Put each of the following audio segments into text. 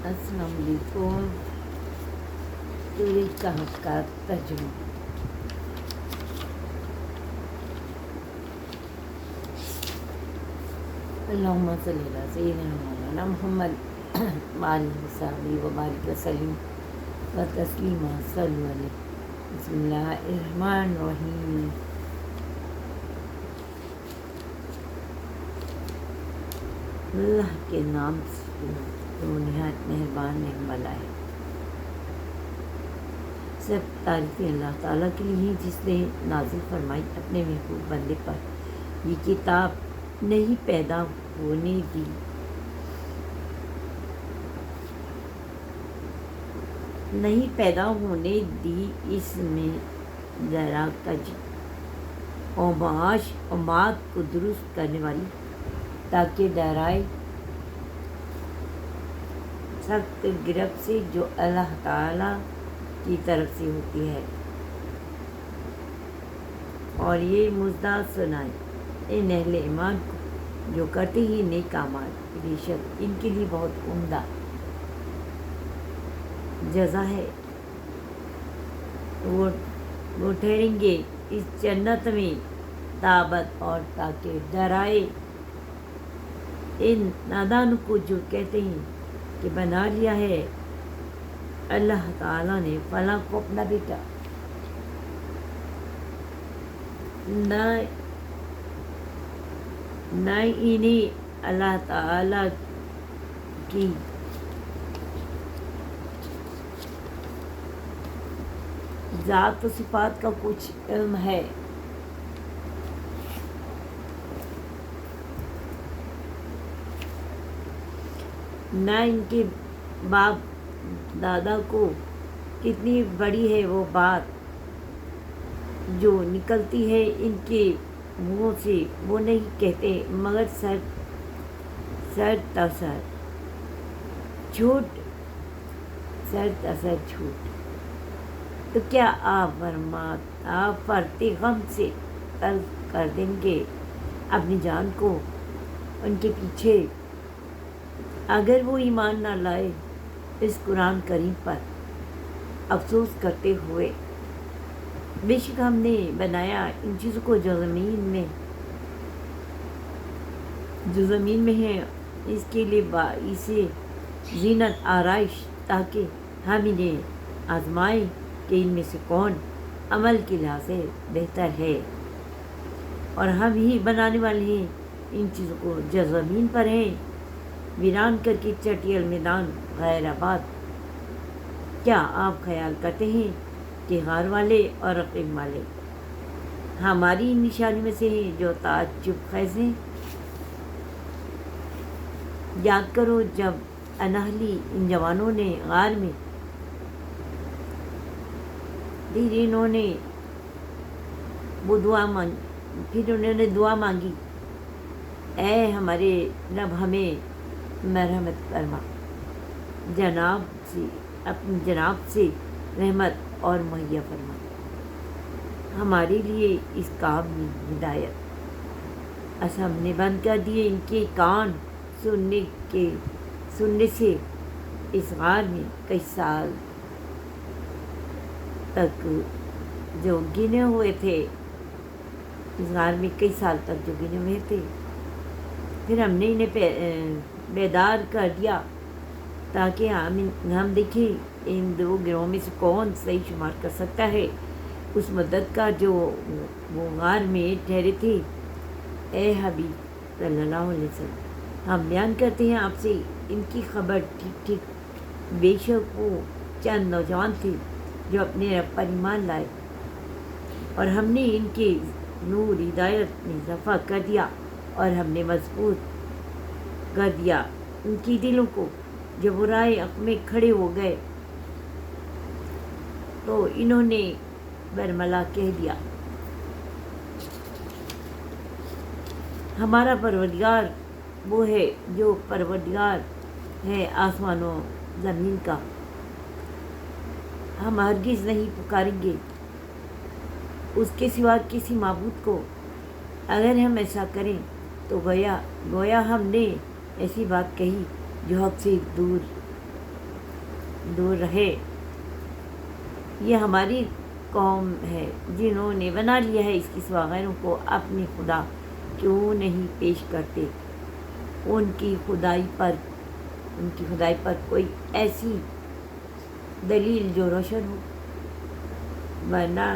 अस्सलाम वालेकुम। सूरज कहफ का तर्जुमा। अल्लाहुम्मा सल्ली अला सय्यिदिना मौलाना मुहम्मद व आलिहि व सहबिहि व बारिक वसल्लिम व तस्लीमा सल्लु अलैहि। बिस्मिल्लाहिर्रहमानिर्रहीम। अल्लाह के नाम से जो निहायत मेहरबान रहने वाला है। सब तारीफ़ें अल्लाह ताला के लिए जिसने नाज़िल फरमाई अपने महबूब बंदे पर ये किताब नहीं पैदा होने दी। नहीं पैदा होने दी इसमें ज़रा कजी और माश और माद को दुरुस्त करने वाली ताकि डराए सख्त गिरफ्त से जो अल्लाह ताला की तरफ से होती है, और ये मुज़दा सुनाए इन अहले ईमान को जो करते ही नेक अमाल, बेशक इनके लिए बहुत उम्दा जज़ा है। वो ठहरेंगे इस जन्नत में ताबत और ताकि डराए इन नादान को जो कहते हैं कि बना लिया है अल्लाह ताला ने फलां को अपना बेटा, न इन्हें अल्लाह ताला की ज़ात व सिफ़ात का कुछ इल्म है, न इनके बाप दादा को कितनी बड़ी है वो बात जो निकलती है इनके मुँह से, वो नहीं कहते मगर सर तसर झूठ, सर तसर झूठ। तो क्या आप फरते गम से तल्ख कर देंगे अपनी जान को उनके पीछे अगर वो ईमान ना लाए इस कुरान करीम पर अफसोस करते हुए। बेशक हमने बनाया इन चीज़ों को जो ज़मीन में है इसके लिए इसे जीनत आराइश ताकि हम इन्हें आजमाएं कि इनमें से कौन अमल के लिहाज से बेहतर है, और हम ही बनाने वाले हैं इन चीज़ों को जो ज़मीन पर हैं वीरान करके चटियल मैदान गैर आबाद। क्या आप ख्याल करते हैं कि हार वाले और रकीब वाले हमारी निशानी में से हैं जो ताज्जुब खैज़ हैं? याद करो जब अनहली इन जवानों ने गार में फिर इन्होंने दुआ मांगी, ऐ हमारे रब हमें मरहमत फरमा, अपनी जनाब से रहमत और मुहैया फरमा, हमारे लिए इस काम में हिदायत। ऐसा हमने बंद कर दिए इनके कान सुनने से इस गार में कई साल तक जो गिने हुए थे, इस गार में कई साल तक जो गिने हुए थे, फिर हमने इन्हें बेदार कर दिया ताकि हम देखें इन दो गिरोह में से कौन सही शुमार कर सकता है उस मदद का जो वो गार में ठहरे थे। ए हबीब सल्लल्लाहु अलैहि वसल्लम, हम बयान करते हैं आपसे इनकी खबर ठीक। बेशक वो चंद नौजवान थे जो अपने रब पर ईमान लाए और हमने इनके नूर हिदायत में इजाफा कर दिया और हमने मजबूत कर दिया उनकी दिलों को। जब वो राह हक़ में खड़े हो गए तो इन्होंने बरमला कह दिया, हमारा परवरदिगार वो है जो परवरदिगार है आसमानों ज़मीन का, हम हरगिज़ नहीं पुकारेंगे उसके सिवा किसी माबूद को। अगर हम ऐसा करें तो गोया हमने ऐसी बात कही जो हक़ से दूर دور رہے۔ یہ ہماری قوم ہے جنہوں نے بنا لیا ہے اس کی سوا غیروں کو اپنی خدا کیوں نہیں پیش کرتے ان کی خدائی پر کوئی ایسی دلیل جو روشن ہو، ورنہ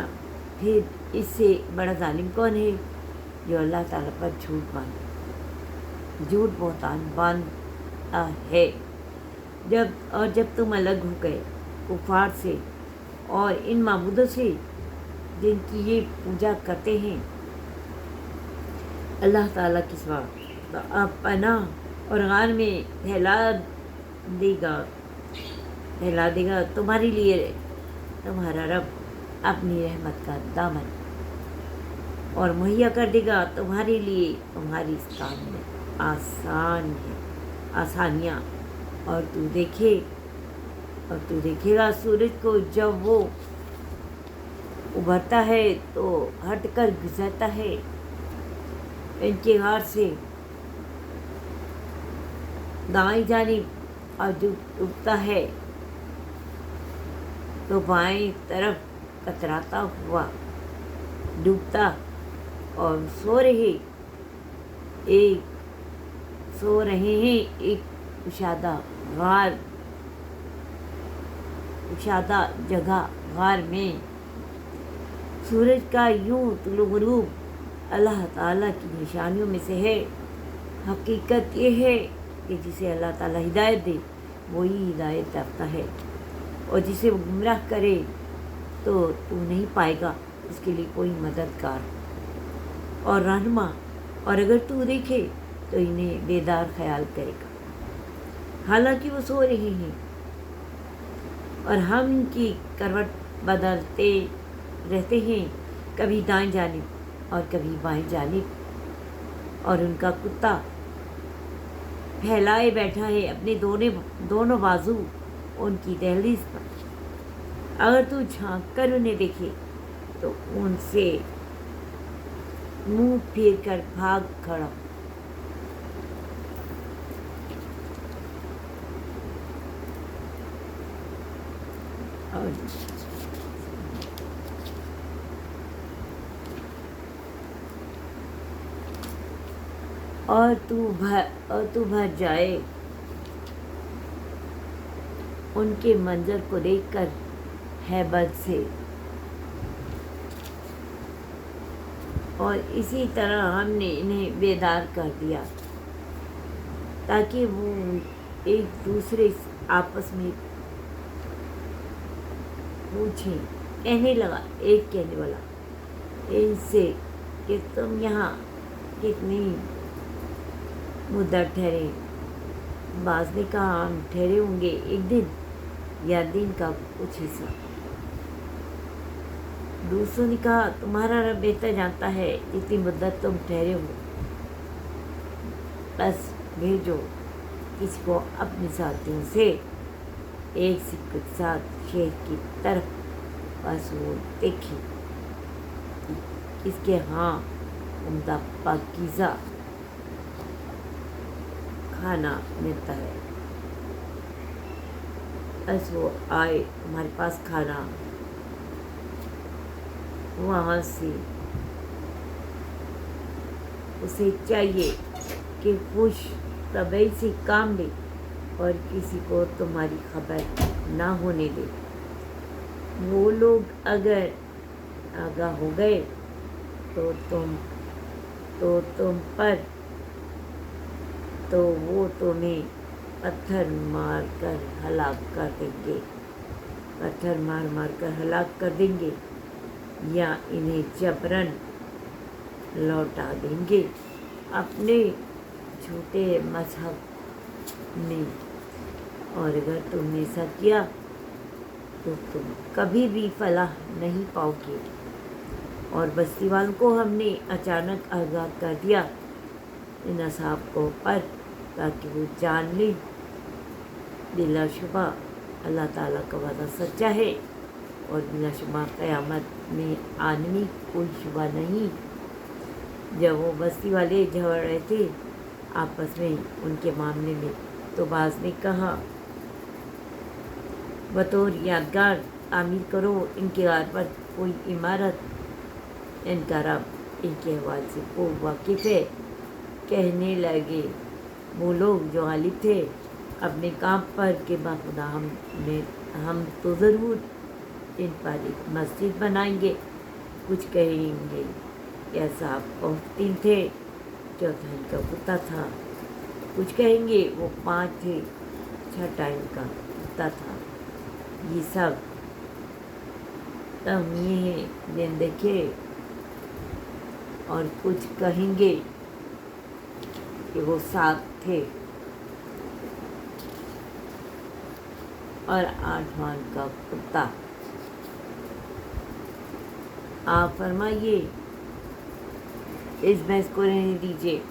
پھر اس سے بڑا ظالم کون ہے جو اللہ تعالیٰ پر جھوٹ بہتان باندھتا ہے۔ جب تم الگ ہو گئے کفار سے اور ان معبودوں سے جن کی یہ پوجا کرتے ہیں اللہ تعالیٰ کے سوا، تو اب پناہ اور غار میں پھیلا دے گا تمہارے لیے تمہارا رب اپنی رحمت کا دامن، اور مہیا کر دے گا تمہارے لیے تمہاری اس کام میں آسانیاں۔ اور تو دیکھے گا سورج کو جب وہ ابھرتا ہے تو ہٹ کر گزرتا ہے ان کے غار سے دائیں جانب، اور جب ڈوبتا ہے تو بائیں طرف کتراتا ہوا ڈوبتا، اور سو رہے ہیں ایک کشادہ جگہ غار میں۔ سورج کا یوں طلوع غروب اللہ تعالیٰ کی نشانیوں میں سے ہے۔ حقیقت یہ ہے کہ جسے اللہ تعالیٰ ہدایت دے وہی ہدایت یافتہ ہے، اور جسے وہ گمراہ کرے تو نہیں پائے گا اس کے لیے کوئی مددگار اور رہنما، اور اگر تو دیکھے تو انہیں بیدار خیال کرے گا، حالانکہ وہ سو رہے ہیں، اور ہم ان کی کروٹ بدلتے رہتے ہیں، کبھی دائیں جانب اور کبھی بائیں جانب، اور ان کا کتا پھیلائے بیٹھا ہے اپنے دونوں بازو ان کی دہلیز پر۔ اگر تو جھانک کر انہیں دیکھے تو ان سے منہ پھیر کر بھاگ کھڑا۔ اور تو بھر جائے ان کے منظر کو دیکھ کر ہیبت سے، اور اسی طرح ہم نے انہیں بیدار کر دیا تاکہ وہ ایک دوسرے آپس میں پوچھیں۔ کہنے والا ان سے کہ تم یہاں کتنی مدت ٹھہرے؟ بعض نے کہا ہم ٹھہرے ہوں گے ایک دن یا دن کا کچھ حصہ۔ دوسروں نے کہا تمہارا رب بہتر جانتا ہے جتنی مدت تم ٹھہرے ہو، بس بھیجو کسی کو اپنے ساتھیوں سے ایک سکے کے ساتھ شہر کی طرف، بس وہ دیکھے اس کے ہاں عمدہ پاکیزہ کھانا ملتا ہے، بس وہ آئے ہمارے پاس کھانا، وہاں سے اسے چاہیے کہ خوش طبعی سے کام لے اور کسی کو تمہاری خبر نہ ہونے دے۔ وہ لوگ اگر آگاہ ہو گئے تو وہ تمہیں پتھر مار مار کر ہلاک کر دیں گے، یا انہیں جبراً لوٹا دیں گے اپنے جھوٹے مذہب میں، اور اگر تم نے ایسا کیا تو تم کبھی بھی فلاح نہیں پاؤ گے۔ اور بستی والوں کو ہم نے اچانک آگاہ کر دیا ان اصحاب کو پر، تاکہ وہ جان لیں بلا شبہ اللہ تعالیٰ کا وعدہ سچا ہے، اور بلا شبہ قیامت میں آنے میں کوئی شبہ نہیں۔ جب وہ بستی والے جھگڑ رہے تھے آپس میں ان کے معاملے میں، تو بعض نے کہا बतौर यादगार तामीर करो इनके घर पर कोई इमारत। इनका रब इनके अहवाल से खूब वाकिफ़ है। कहने लगे वो लोग जो गालिब थे अपने काम पर कि बाखुदा हम तो ज़रूर इन पर एक मस्जिद बनाएंगे। कुछ कहेंगे या साहब बहुत दिन थे, चौथा इनका कुत्ता था। कुछ कहेंगे वो 5 थे, छठा इनका कुत्ता था। ये सब तम ये दिन देखे। और कुछ कहेंगे कि वो 7 थे और 8वां का कुत्ता। आप फरमाइए इस बहस को रहने दीजिए।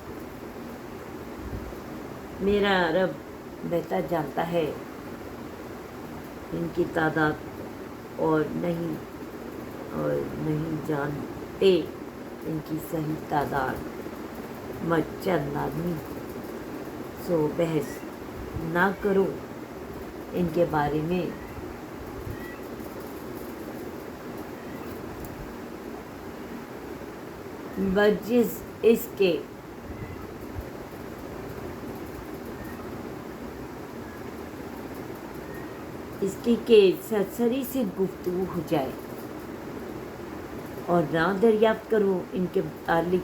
मेरा रब बेहतर जानता है इनकी तादाद और नहीं जानते इनकी सही तादाद। चंद आदमी सो बहस ना करो इनके बारे में। बजिस इसके के सरसरी से गुफ्तगू हो जाए और ना दरियाफ्त करो इनके मुतालिक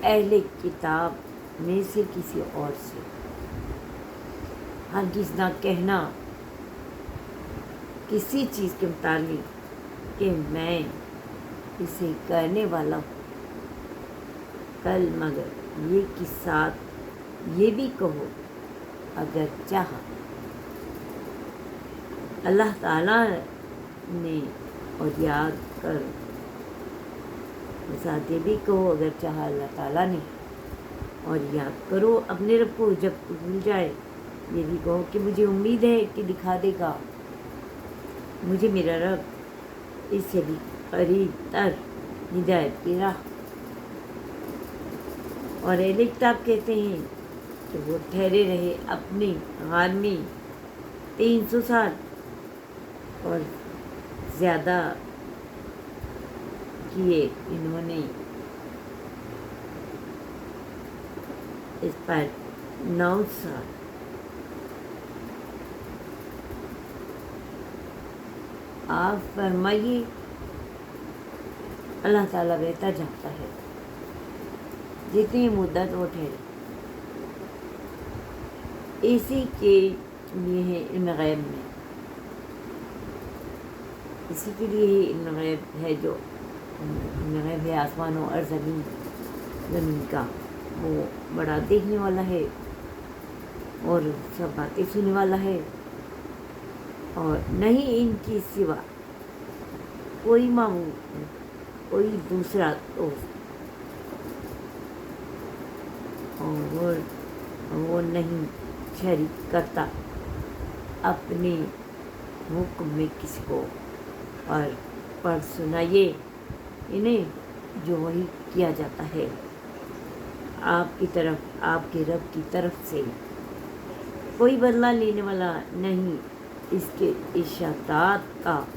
अहले किताब में से किसी और से। हरगिज़ ना कहना किसी चीज़ के मुतालिक कि मैं इसे करने वाला हूँ कल, मगर ये कि साथ ये भी कहो अगर चाहा अल्लाह ताला ने, और याद कर साथ ये भी कहो अगर चाहा अल्लाह ताला ने, और याद करो अपने रब को जब भूल जाए। ये भी कहो कि मुझे उम्मीद है कि दिखा देगा मुझे मेरा रब इससे भी करीब तर हिदायत की राह। और अहले किताब कहते हैं कि वो ठहरे रहे अपने हाल में 300 साल और ज़्यादा किए इन्होंने इस पर 9 साल। आप फरमाइए अल्लाह ताला बेहतर जानता है जितनी मुद्दत वो ठहरे। इसी के लिए है इल्म गैब में, इसी के लिए ही इल्म गैब है जो इल्म गैब है आसमानों और ज़मीन का। वो बड़ा देखने वाला है और सब बातें सुनने वाला है और नहीं इनकी सिवा कोई माबूद, कोई दूसरा दोस्त, और वो नहीं शरीक करता अपने हुक्म में किसी को। और पढ़ सुनाइए इन्हें जो वही किया जाता है आपकी तरफ, आपके रब की तरफ से। कोई बदला लेने वाला नहीं इसके इशारात का,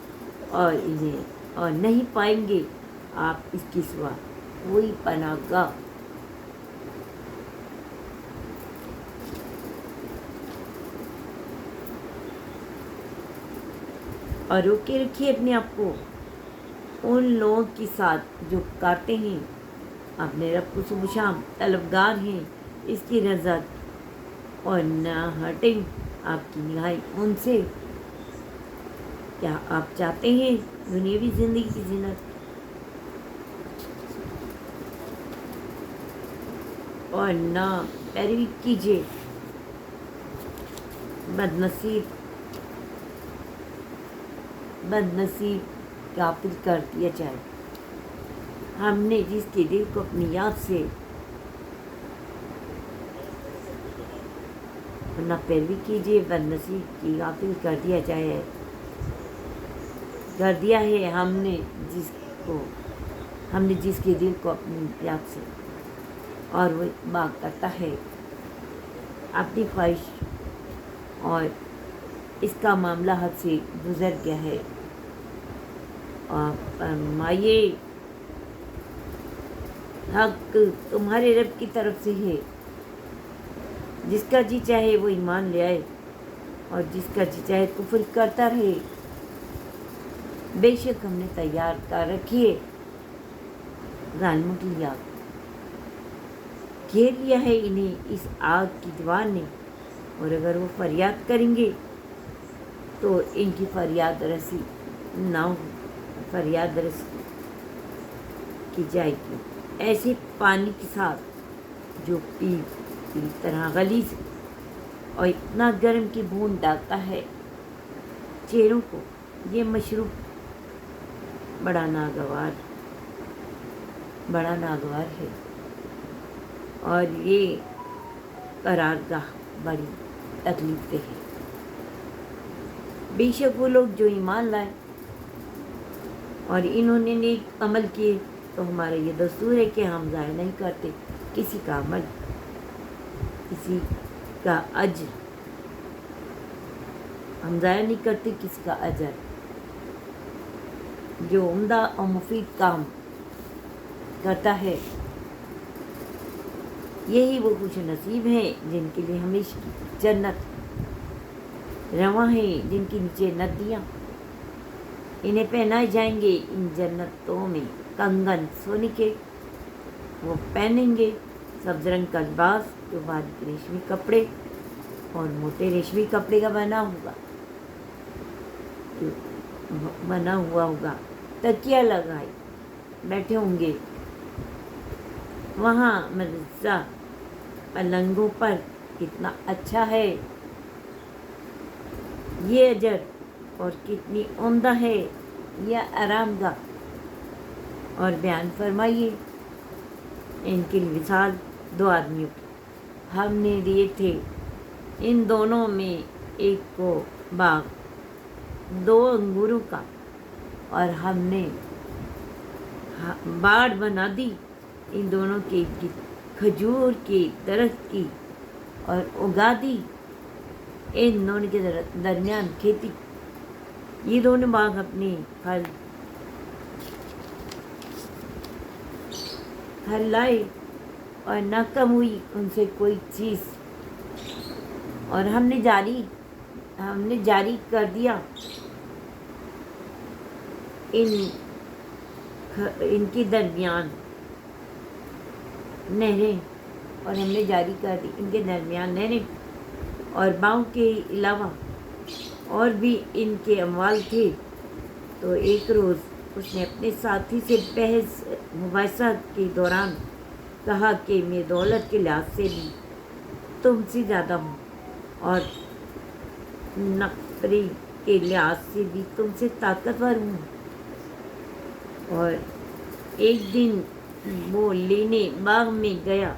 और इन्हें और नहीं पाएंगे आप इसकी सिवा कोई पनाहगाह। और रोके रखिए अपने आप को उन लोगों के साथ जो पुकारते हैं अपने रब को सुबह शाम, तलबगार हैं इसकी रज़ा, और न हटें आपकी निगाहें उनसे। क्या आप चाहते हैं दुनियावी ज़िंदगी की ज़िन्नत, और ना पैरवी कीजिए बदनसीब गाफिल कर दिया जाए। हमने जिसके दिल को अपनी याद से ना पैरवी कीजिए, बदनसीब की गाफिल कर दिया जाए, कर दिया है हमने जिसके दिल को अपनी याद से, और वो बात करता है अपनी ख्वाहिश और اس کا معاملہ حد سے گزر گیا ہے، اور فرمائیے حق تمہارے رب کی طرف سے ہے، جس کا جی چاہے وہ ایمان لے آئے اور جس کا جی چاہے کفر کرتا رہے۔ بے شک ہم نے تیار کر رکھی ہے ظالموں کے لیے آگ، گھیر لیا ہے انہیں اس آگ کی دیوار نے، اور اگر وہ فریاد کریں گے تو ان کی فریاد رسی کی جائے گی، ایسے پانی کے ساتھ جو پی طرح غلیظ اور اتنا گرم کی بھون ڈالتا ہے چہروں کو۔ یہ مشروب بڑا ناگوار ہے، اور یہ قرارگاہ بڑی تکلیف دہ ہے۔ بے شک وہ لوگ جو ایمان لائے اور انہوں نے نیک عمل کیے، تو ہمارا یہ دستور ہے کہ ہم ضائع نہیں کرتے کسی کا عمل، کسی کا اجر، ہم ضائع نہیں کرتے کسی کا اجر۔ جو عمدہ اور مفید کام کرتا ہے، یہی وہ خوش نصیب ہیں جن کے لیے ہمیشہ کی جنت رواں ہے، جن کے نیچے ندیاں، انہیں پہنائے جائیں گے ان جنتوں میں کنگن سونے کے، وہ پہنیں گے سبز رنگ کا لباس جو باریک ریشمی کپڑے اور موٹے ریشمی کپڑے کا بنا ہوا ہوگا، تکیہ لگائے بیٹھے ہوں گے وہاں مرزا پلنگوں پر۔ کتنا اچھا ہے یہ اجر، اور کتنی عمدہ ہے یہ آرام گاہ۔ اور بیان فرمائیے ان کی مثال دو آدمیوں کی، ہم نے دیے تھے ان دونوں میں ایک کو باغ دو انگوروں کا، اور ہم نے باڑ بنا دی ان دونوں کے کھجور کے درخت کی، اور اگا دی ان دونوں کے درمیان کھیتی۔ یہ دونوں باغ اپنے پھل لائے اور نہ کم ہوئی ان سے کوئی چیز، اور ہم نے جاری کر دیا ان کے درمیان نہریں، اور ہم نے جاری کر دی ان کے درمیان نہریں، اور باغ کے علاوہ اور بھی ان کے اموال تھے۔ تو ایک روز اس نے اپنے ساتھی سے بحث مباحثہ کے دوران کہا کہ میں دولت کے لحاظ سے بھی تم سے زیادہ ہوں، اور نقرے کے لحاظ سے بھی تم سے طاقتور ہوں۔ اور ایک دن وہ لینے باغ میں گیا،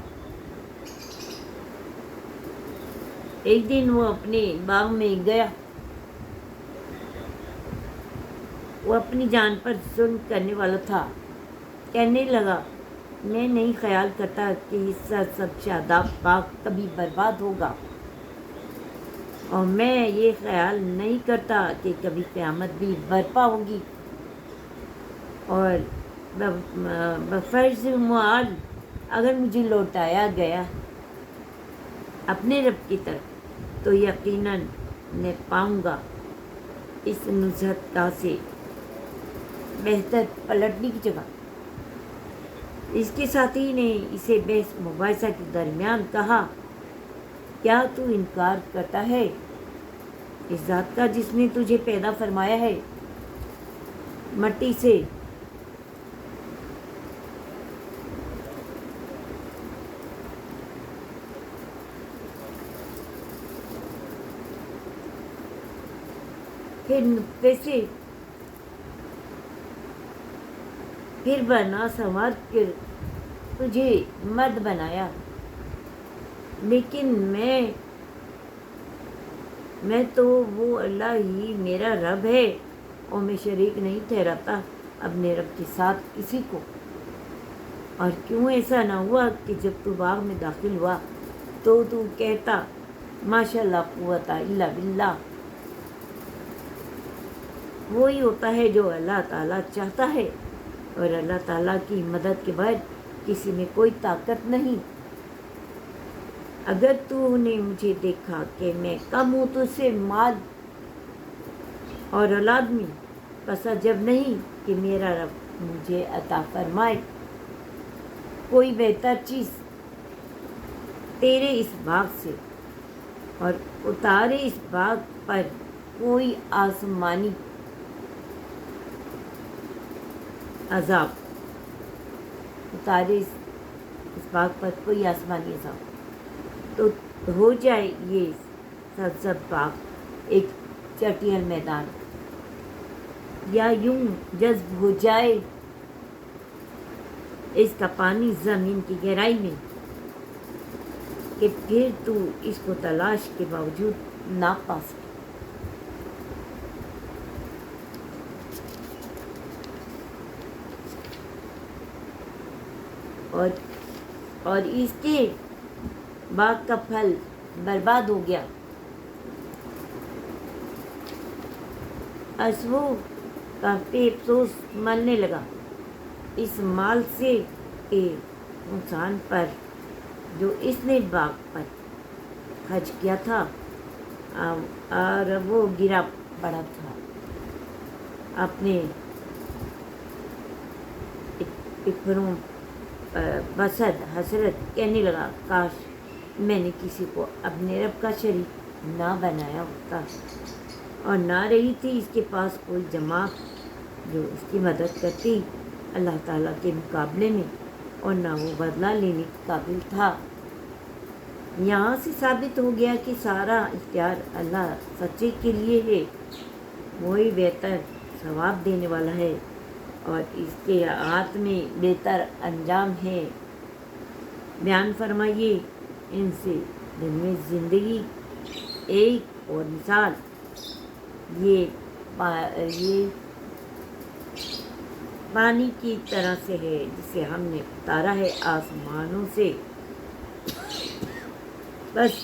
اپنے باغ میں گیا، وہ اپنی جان پر ظلم کرنے والا تھا، کہنے لگا میں نہیں خیال کرتا کہ یہ سب شاداب باغ کبھی برباد ہوگا، اور میں یہ خیال نہیں کرتا کہ کبھی قیامت بھی برپا ہوگی، اور بفرض معال اگر مجھے لوٹایا گیا اپنے رب کی طرف تو یقیناً میں پاؤں گا اس نزہت گاہ سے بہتر پلٹنے کی جگہ۔ اس کے ساتھی نے اسے بحث مباحثہ کے درمیان کہا کیا تو انکار کرتا ہے اس ذات کا جس نے تجھے پیدا فرمایا ہے مٹی سے، پھر نطفے سے، پھر بنا سنوار کر تجھے مرد بنایا، لیکن میں تو وہ اللہ ہی میرا رب ہے، اور میں شریک نہیں ٹھہراتا اپنے رب کے ساتھ کسی کو۔ اور کیوں ایسا نہ ہوا کہ جب تو باغ میں داخل ہوا تو کہتا ماشاء اللہ قوت الا باللہ، वही होता है जो अल्लाह ताला चाहता है, और अल्लाह ताला की मदद के बाद किसी में कोई ताकत नहीं। अगर तूने मुझे देखा कि मैं कम हूँ तुझसे माल और औलाद में, बस जब नहीं कि मेरा रब मुझे अता फरमाए कोई बेहतर चीज़ तेरे इस बाग से, और उतारे इस बाग पर कोई आसमानी अजाब, उतारे इस बाग पर कोई आसमानी अजाब, तो हो जाए ये सरसब्ज़ बाग एक चटियल मैदान, या यूं जज्ब हो जाए इसका पानी ज़मीन की गहराई में, कि फिर तू इसको तलाश के बावजूद ना पा सके। और इसके बाग का फल बर्बाद हो गया। असवो काफी अफसोस मानने लगा इस माल से के नुकसान पर जो इसने बाग पर खर्च किया था, और वो गिरा पड़ा था अपने पिपरों बसद हसरत, कहने लगा काश मैंने किसी को अपने रब का शरीक ना बनाया होता, और ना रही थी इसके पास कोई जमात जो इसकी मदद करती अल्लाह ताला के मुकाबले में, और ना वो बदला लेने के काबिल था। यहाँ से साबित हो गया कि सारा इख्तियार अल्लाह सच्चे के लिए है, वही बेहतर सवाब देने वाला है, और इसके हाथ में बेहतर अंजाम है। बयान फरमाइए इनसे दुनिया ज़िंदगी एक और मिसाल, ये पानी की तरह से है जिसे हमने उतारा है आसमानों से, बस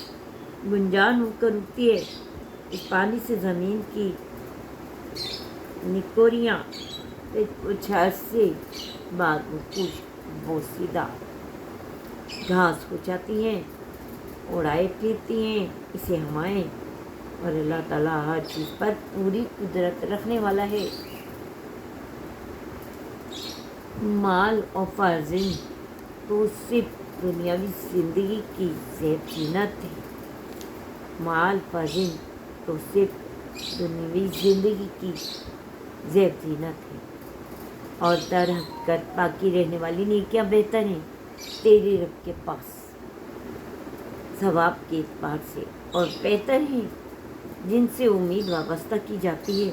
गुंजान होकर उठती है। इस पानी से ज़मीन की निकोरियाँ कुछ से बाद में खुश बोसीदा घास हो जाती हैं, उड़ाए फिरती हैं इसे हवाएं, और अल्लाह ताला हर चीज़ पर पूरी कुदरत रखने वाला है। माल और फर्जिन तो सिर्फ दुनियावी ज़िंदगी की ज़ेब जीनत है। माल फर्जिन तो सिर्फ दुनियावी ज़िंदगी की ज़ेब जीनत है, और दर हकीकत बाकी रहने वाली नेकियां बेहतर हैं तेरे रब के पास सवाब के एतबार से, और बेहतर हैं जिनसे उम्मीद वाबस्ता की जाती है।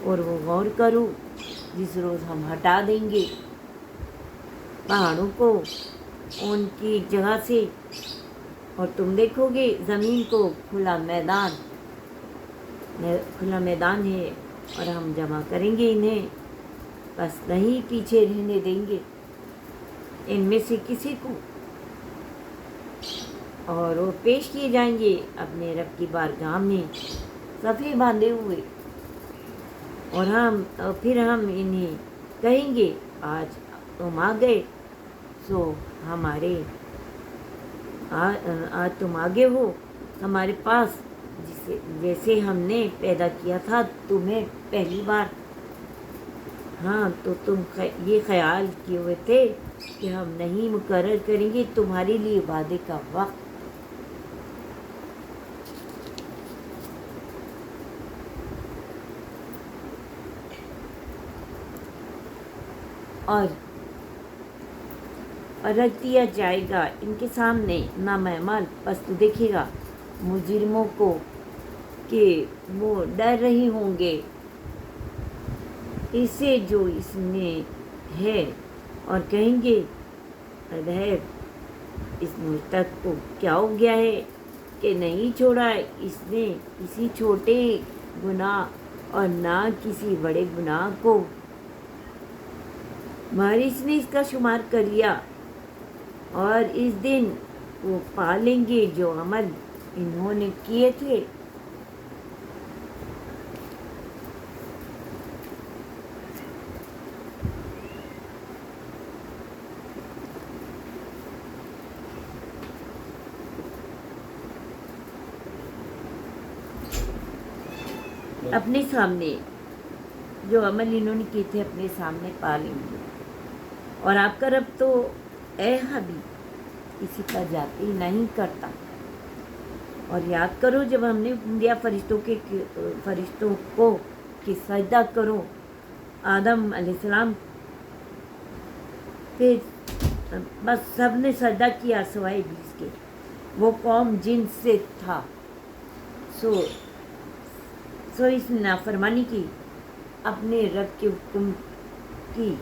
और वो गौर करो जिस रोज़ हम हटा देंगे पहाड़ों को उनकी जगह से, और तुम देखोगे ज़मीन को खुला मैदान है, और हम जमा करेंगे इन्हें, बस नहीं पीछे रहने देंगे इनमें से किसी को, और वो पेश किए जाएंगे अपने रब की बारगाह में सफ़े बांधे हुए, और फिर हम इन्हें कहेंगे आज तुम आ गए, सो हमारे आज तुम आगे हो हमारे पास, जैसे हमने पैदा किया था तुम्हें पहली बार। हाँ, तो तुम ये ख्याल किए हुए थे कि हम नहीं मुकर्रर करेंगे तुम्हारे लिए वादे का वक्त, और रख दिया जाएगा इनके सामने नामअमल। बस तो देखेगा मुजरिमों को कि वो डर रहे होंगे इसे जो इसमें है, और कहेंगे अरे इस मुश्तक को क्या हो गया है कि नहीं छोड़ा इसने किसी छोटे गुनाह और ना किसी बड़े गुनाह को, बारिश ने इसका शुमार कर लिया, और इस दिन वो पालेंगे जो अमल इन्होंने किए थे। اپنے سامنے جو عمل انہوں نے کیے تھے اپنے سامنے پا لیں گے. اور آپ کا رب تو اے حبیب کسی کا جاتی نہیں کرتا. اور یاد کرو جب ہم نے دیا فرشتوں کو کہ سجدہ کرو آدم علیہ السلام، پھر بس سب نے سجدہ کیا سوائے ابلیس کے. وہ قوم جن سے تھا، سو اس نے نافرمانی کی، اپنے رب کے حکم کی.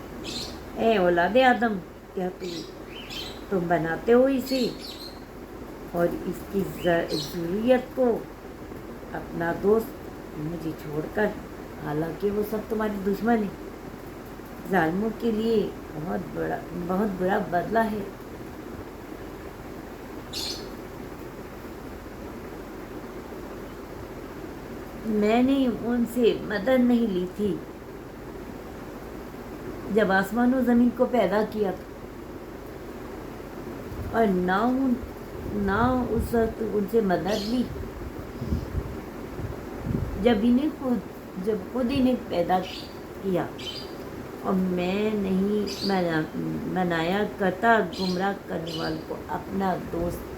اے اولاد آدم، کیا تم بناتے ہو اسے اور اس کی ذریت کو اپنا دوست مجھے چھوڑ کر، حالانکہ وہ سب تمہارے دشمن ہیں. ظالموں کے لیے بہت برا بدلہ ہے. میں نے ان سے مدد نہیں لی تھی جب آسمان و زمین کو پیدا کیا تھا، اور نہ اس وقت ان سے مدد لی جب خود انہیں پیدا کیا. اور میں نہیں بنایا کرتا گمراہ کرنے والوں کو اپنا دوست،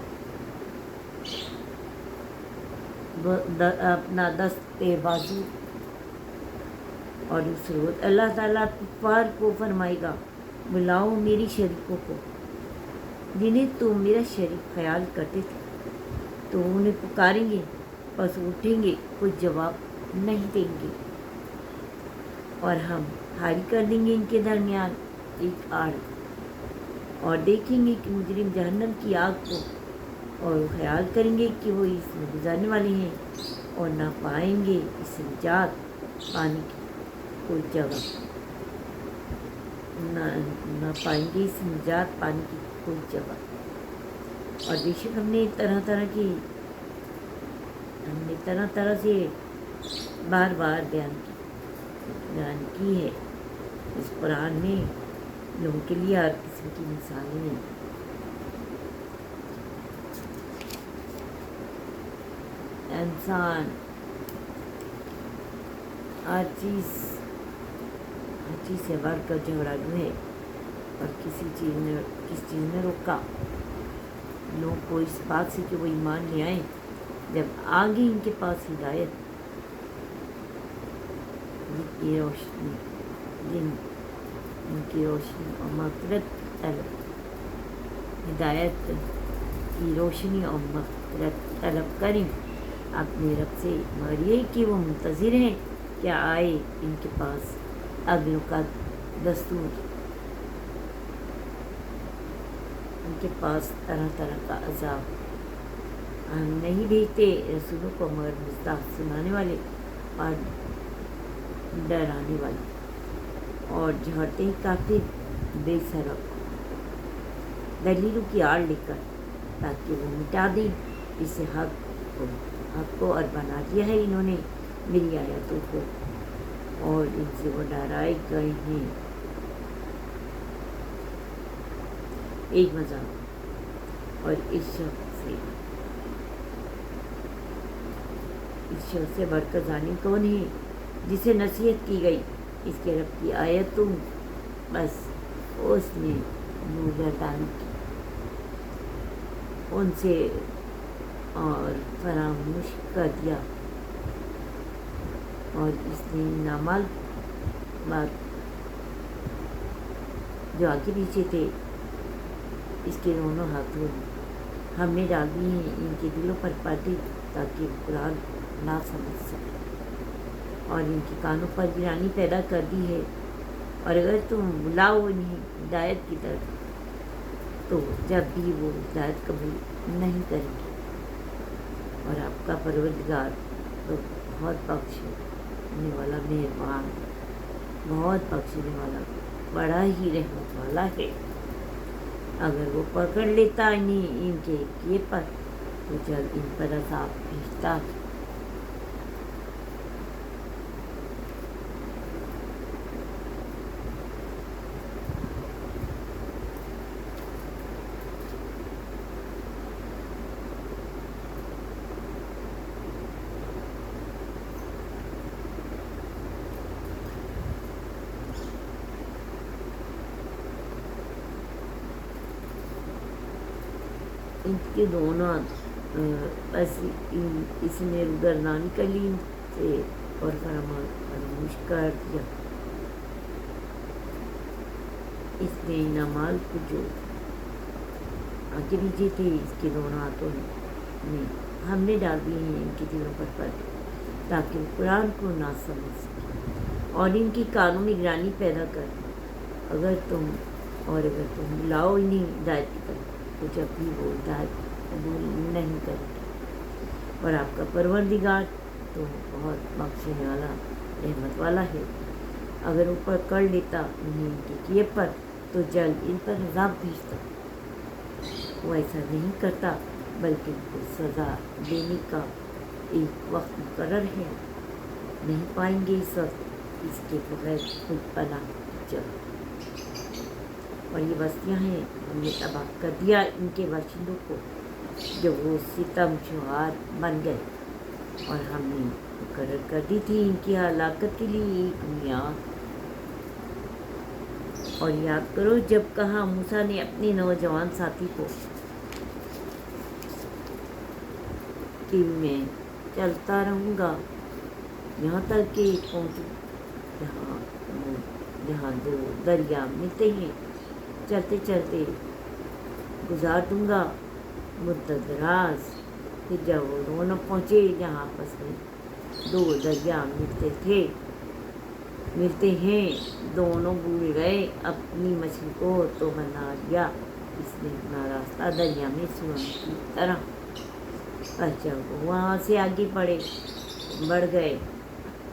اپنا دست بازو. اور اس روز اللہ تعالیٰ کفار کو فرمائے گا، بلاؤ میری شریکوں کو جنہیں تم میرا شریک خیال کرتے تھے. تو انہیں پکاریں گے، بس اٹھیں گے، کوئی جواب نہیں دیں گے. اور ہم حائل کر دیں گے ان کے درمیان ایک آڑ، اور دیکھیں گے کہ مجرم جہنم کی آگ کو، اور وہ خیال کریں گے کہ وہ اس میں گزارنے والے ہیں، اور نہ پائیں گے اس نجات پانے کی کوئی جگہ، نہ پائیں گے اس نجات پانے کی کوئی جگہ. اور بے شک ہم نے طرح طرح سے بار بار بیان کی ہے اس قرآن میں لوگوں کے لیے ہر قسم کی مثالیں ہیں. انسان ہر چیز سے بڑھ کر جھگڑالو ہے، اور کس چیز نے روکا لوگوں کو اس بات سے کہ وہ ایمان لے آئیں جب آگے ان کے پاس ہدایت کی روشنی اور مغفرت ہدایت کی روشنی اور مغفرت طلب کریں اپنے رب سے، مگر یہ کہ وہ منتظر ہیں کیا آئے ان کے پاس اگلوں کا دستور. ان کے پاس طرح طرح کا عذاب. ہم نہیں بھیجتے رسولوں کو مگر مصداق سنانے والے اور ڈرانے والے. اور جھاڑتے ہیں کافر بے سبب دلیلوں کی آڑ لے کر، تاکہ وہ مٹا دیں اسے حق کو، اور بنا دیا ہے انہوں نے میری آیاتوں کو، اور ان سے وہ ڈرائے گئے ہیں. ایک مذاق. اور اس شخص سے بڑھ کر ظالم کون ہے جسے نصیحت کی گئی اس کے رب کی آیتوں، بس اس نے منہ گردانی کی ان سے اور فراموش کر دیا. اور اس نے نامال بات جو آگے پیچھے تھے اس کے دونوں ہاتھوں ہم نے ڈال دی ہیں ان کے دلوں پر پردے، تاکہ قرآن نہ سمجھ سکے، اور ان کے کانوں پر ویرانی پیدا کر دی ہے. اور اگر تم بلاؤ انہیں ہدایت کی طرف تو جب بھی وہ ہدایت قبول نہیں کریں گے. اور آپ کا پروردگار تو بہت بخشنے والا مہربان، بہت بخشنے والا، بڑا ہی رحمت والا ہے. اگر وہ پکڑ لیتا انہیں ان کے کیے پر تو جب ان پر عذاب بھیجتا. ان کے دونوں بس اس نے ادھر نہ نکلی سے اور فراموش کر دیا. اس نے نماز کو جو آگے پیچھے تھے اس کے دونوں ہاتھوں میں ہم نے ڈال دیے ہیں ان کے دلوں پر پردے تاکہ وہ قرآن کو نہ سمجھ سکے اور ان کی کانوں میں گرانی پیدا کر. اگر تم لاؤ انہیں ہدایت کی طرف تو جب بھی وہ ہدایت قبول نہیں کرے اور آپ کا پروردگار تو بہت بخشنے والا رحمت والا ہے. اگر وہ پکڑ لیتا انہیں ان کے کیے پر تو جلد ان پر عذاب بھیجتا. وہ ایسا نہیں کرتا بلکہ ان کو سزا دینے کا ایک وقت مقرر ہے. نہیں پائیں گے اس وقت اس کے بغیر خود پناہ جگہ. اور یہ بستیاں ہیں ہم نے تباہ کر دیا ان کے باشندوں کو جو وہ ستم شعار بن گئے اور ہم نے مقرر کر دی تھی ان کی ہلاکت کے لیے ایک میعاد. اور یاد کرو جب کہا موسیٰ نے اپنے نوجوان ساتھی کو کہ میں چلتا رہوں گا یہاں تک کہ پہنچوں جہاں دو دریا ملتے ہیں. چلتے چلتے گزار دوں گا مدت دراز. پھر جب وہ دونوں پہنچے جہاں آپس میں دو دریا ملتے ہیں دونوں بھول گئے اپنی مچھلی کو تو بنا لیا اس نے اپنا راستہ دریا میں سرنگ کی طرح. بس جب وہ وہاں سے آگے بڑھ گئے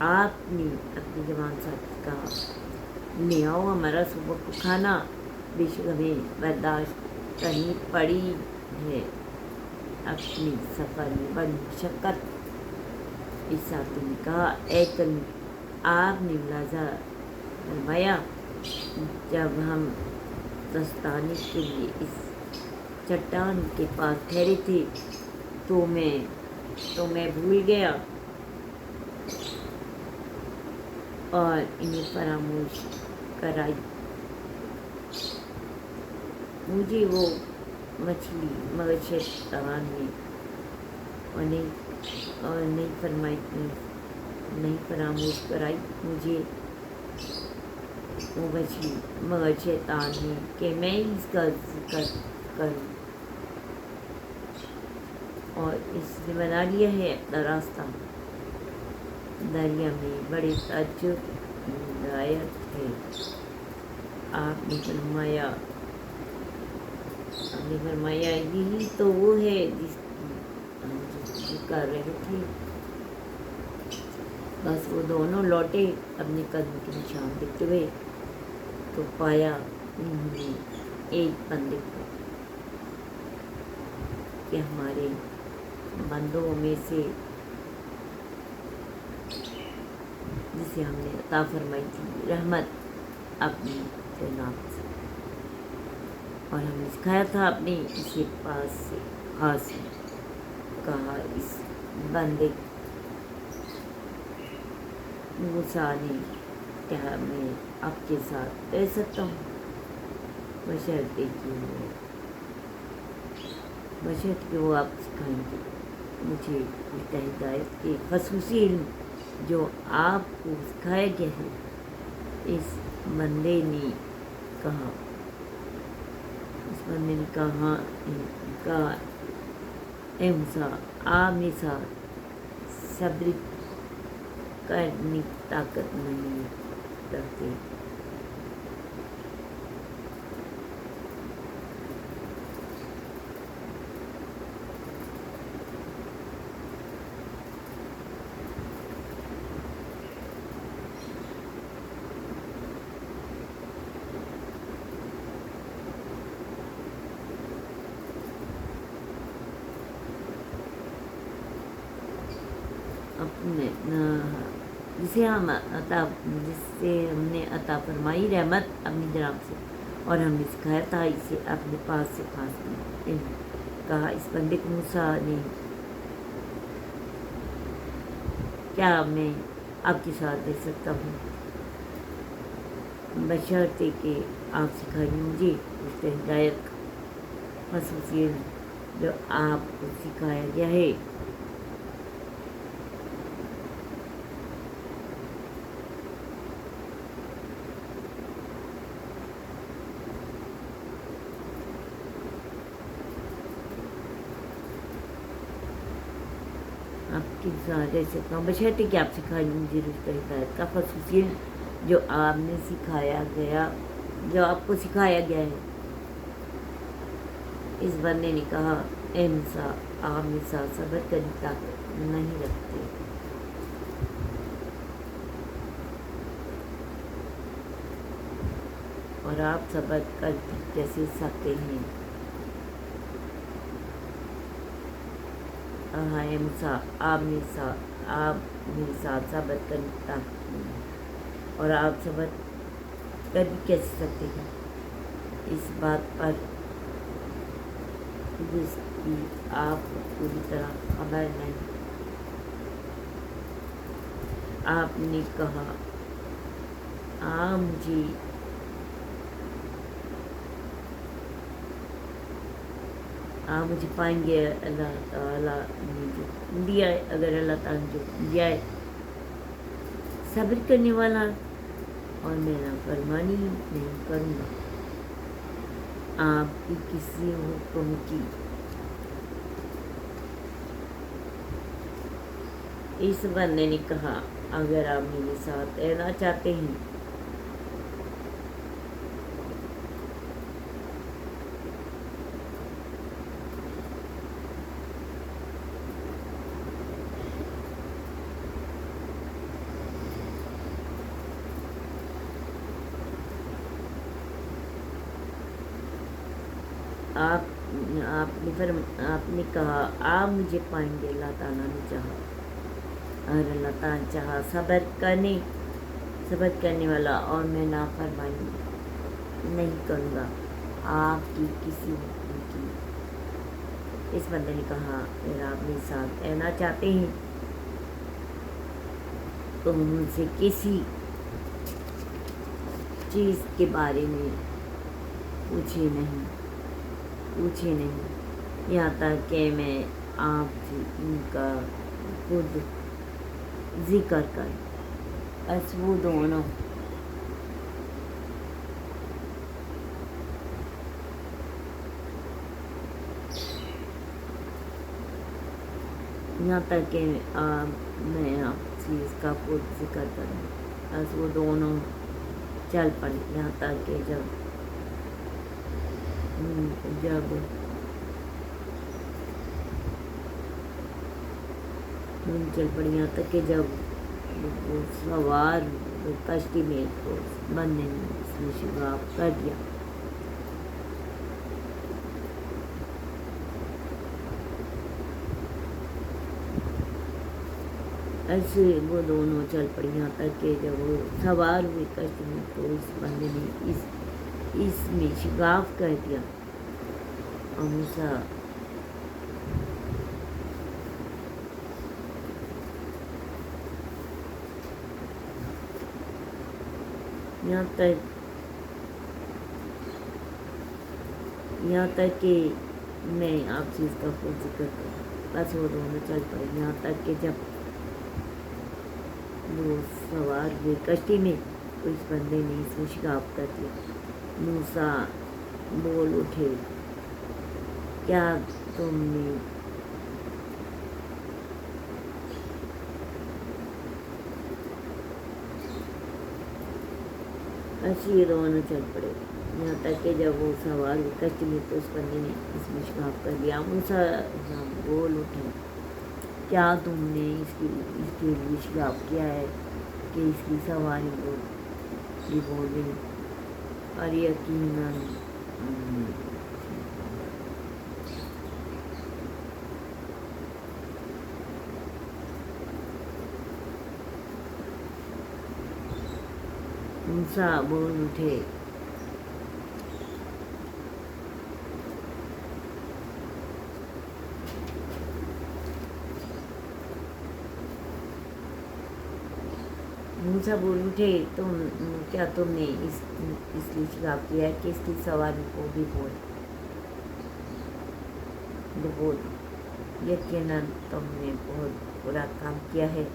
آپ نے اپنی جوان ساتھی کہا لے آؤ ہمارا صبح کو کھانا بے شک ہمیں برداشت کرنی پڑی ہے اپنی سفر میں بڑی مشقت. اس ساتھی نے کہا اے کلمی آپ نے ملاحظہ فرمایا جب ہم دستانے کے لیے اس چٹان کے پاس ٹھہرے تھے تو میں بھول گیا اور انہیں فراموش کرائی. مجھے وہ مچھلی مگر شیطان نے اور نہیں فراموش کرائی مجھے وہ مچھلی مگر شیطان نے کہ میں اس کا ذکر کروں اور اس نے بنا لیا ہے اپنا راستہ. دریا میں بڑے تعجب ہدایت ہے. آپ نے فرمایا یہی تو وہ ہے جس کی ہم جستجو کر رہے تھے. بس وہ دونوں لوٹے اپنے قدم کے نشان دیکھتے ہوئے تو پایا انہوں نے ایک بندے کو کہ ہمارے بندوں میں سے جسے ہم نے عطا فرمائی تھی رحمت اپنی جناب سے اور ہم نے سکھایا تھا اپنے اسے پاس سے خاص کہا اس بندے موسیٰ نے کہا میں آپ کے ساتھ رہ سکتا ہوں بشرطے کہ وہ آپ سکھائیں گے مجھے اس ہدایت کے خصوصی علم جو آپ کو سکھایا گیا ہے. اس بندے نے کہا اے موسیٰ آپ میرے ساتھ صبر کرنے کی طاقت نہیں رکھتے. جسے ہم نے عطا فرمائی رحمت اپنی جناب سے اور ہم نے سکھایا تھا اسے اپنے پاس سے خاص کہا اس بندے کو موسیٰ نے کیا میں آپ کے ساتھ رہ سکتا ہوں بشرطے کہ آپ سکھائیں مجھے اس ہدایت خصوصی जो आपको सिखाया गया है। आपकी जैसे कहाँ बशर्ते कि आप सिखाने जरूरत है हिदायत का खसूसियत जो आपने सिखाया गया, जो आपको सिखाया गया है। इस बंदे ने कहा, ए मूसा, आप मेरे साथ सब्र करने की ताकत नहीं रखते। और आप सब्र कर कैसे सकते हैं? हाँ मूसा, आप मेरे साथ सब्र करने की ताकत नहीं है। और आप सब्र कर भी कैसे सकते हैं इस बात पर जिसकी आपको पूरी तरह खबर नहीं। आपने कहा, मुझे पाएंगे अल्लाह ताला ने जो दिया है, अगर अल्लाह ताला ने जो दिया है सब्र करने वाला, और मैं नाफरमानी नहीं करूँगा आपकी किसी हुक्म की। इस बंदे ने कहा, अगर आप मेरे साथ रहना चाहते हैं आपने कहा, आप मुझे पाएंगे अल्लाह ताला ने चाहा, और अल्लाह ताला ने चाहा सब्र करने वाला, और मैं नाफरमानी नहीं करूँगा आपकी किसी हुक्म की। इस बंदे ने कहा, अगर आप मेरे साथ रहना चाहते हैं तो मुझसे किसी चीज़ के बारे में पूछे नहीं, यहाँ तक कि मैं आपसे इनका खुद जिक्र करूँ। बस वो दोनों यहाँ तक कि मैं आपसे इसका खुद जिक्र करूँ। बस वो दोनों चल पड़े, यहाँ तक कि जब चल पड़ी, यहाँ तक कि जब वो सवार कश्ती में तो बंदे ने इसमें शिगाब कर दिया। ऐसे वो दोनों चल पड़ी, यहाँ तक कि जब वो सवार हुए कश्ती में तो इस बंदे ने इसमें शिगाब कर दिया। और मूसा यहाँ तक कि मैं आपसे इसका खुद जिक्र करूँ। बस वो दोनों चल पड़े, यहाँ तक कि जब वो सवार हुए कश्ती में तो इस बंदे ने इसमें शिगाब कर दिया। मूसा बोल उठे, क्या तुमने ऐसे ये दोनों चल पड़े, यहाँ तक कि जब वो सवार हुए कश्ती में तो उस बंदे ने इसमें शिगाब कर दिया। मूसा बोल उठे, क्या तुमने इसके लिए शिगाब किया है कि इसकी सवारी बोल गई, और यकीनन मूसा बोल उठे, क्या तुमने इसलिए शिगाब किया है कि इसकी सवारी को भी बोल। वो यकीनन तुमने बहुत बुरा काम किया है।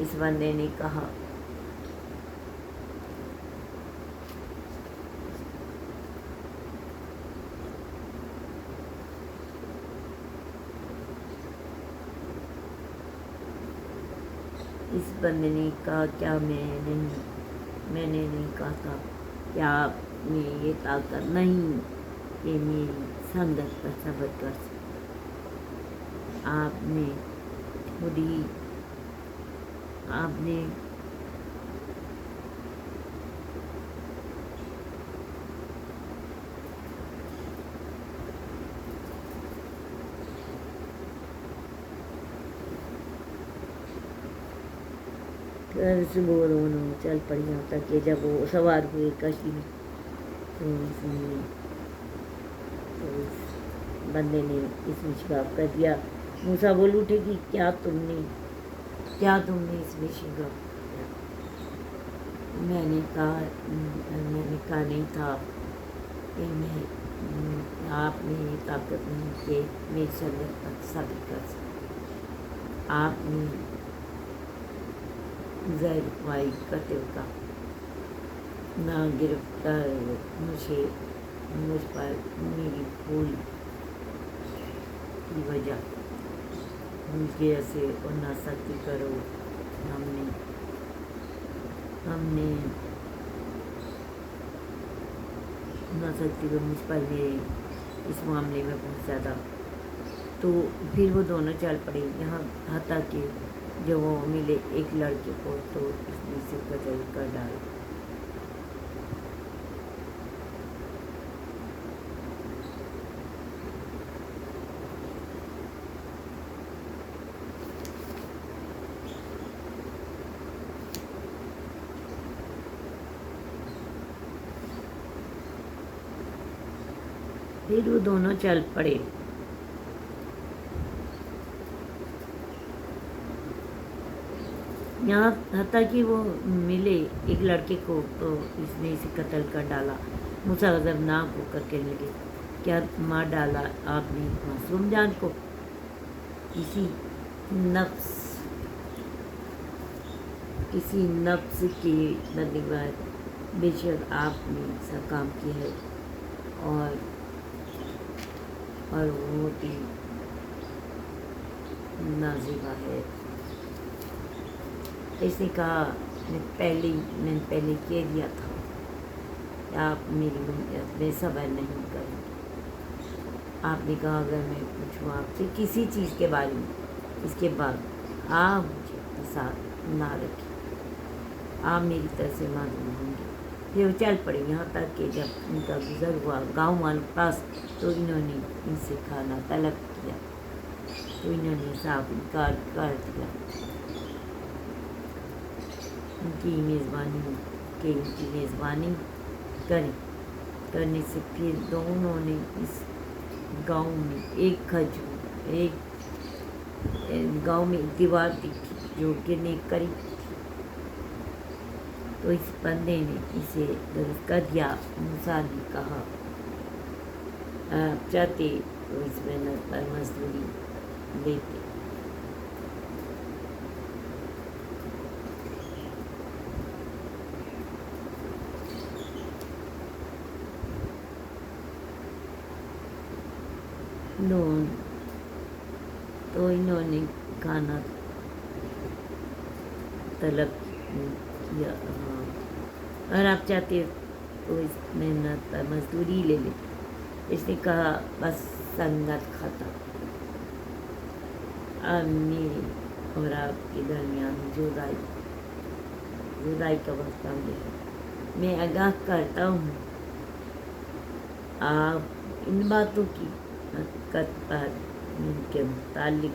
इस बंदे ने कहा। इस बंदे ने कहा, क्या मैंने नहीं कहा था, क्या आपने ये ताकत नहीं कि मेरी संगत पर सब्र कर आपने खुद ही आपने सुबह दोनों चल पड़ी यहाँ तक कि जब वो सवार हुए कश्ती में तो उस बंदे ने इसमें शिकाब कर दिया। मूसा बोल उठे कि क्या तुमने इसमें शिकाब किया? मैंने कहा नहीं था कि आपने ये ताकत नहीं कि मेरी संगत पर सब्र कर सके। आपने ज़ाहिर ख्वाही करते हुए कहा, ना गिरफ्तार मुझ पर मेरी भूल की वजह से और ना सख्ती करो। हमने ना सख्ती करो मुझ पर मेरे इस मामले में बहुत ज़्यादा। तो फिर वो दोनों चल पड़े यहाँ हत्ता कि जब वो मिले एक लड़के को तो इसने से कत्ल कर डाला। फिर वो दोनों चल पड़े यहाँ हत्ता कि वो मिले एक लड़के को तो इसने इसे कत्ल कर डाला। मूसा गज़बनाक होकर कहने लगे, क्या मार डाला आपने मासूम जान को? किसी नफ्स की नदीवार बेशक आपने ऐसा काम किया है और वो भी नाज़िबा है। इसने कहा, मैंने पहले कह दिया था कि आप मेरी बुनियाद में सब्र नहीं करेंगे। आपने कहा अगर मैं पूछूँ आपसे किसी चीज़ के बारे में इसके बाद आप मुझे अपने साथ ना रखें, आप मेरी तरफ से मालूम होंगे। फिर वो चल पड़े यहाँ तक कि जब उनका गुजर हुआ गाँव वालों के पास तो इन्होंने इनसे खाना तलब किया तो इन्होंने साफ इनकार कर दिया। उनकी मेज़बानी करने से फिर दोनों ने इस गांव में एक दीवार दिखी जो गिरने करीब थी। तो इस बंदे ने इसे दुरुस्त कर दिया। मूसा ने कहा, आप चाहते तो इस मेहनत पर मजदूरी लेते। तो इन्होंने खाना तलब किया। और आप चाहते तो इस मेहनत पर मजदूरी ले लेते। इसने कहा, बस संगत खाता। अब मेरे और आपके दरमियान जुदाई का वक्त आ गया। मैं आगाह करता हूँ, आप इन बातों की हकीकत पर उनके मुतालिक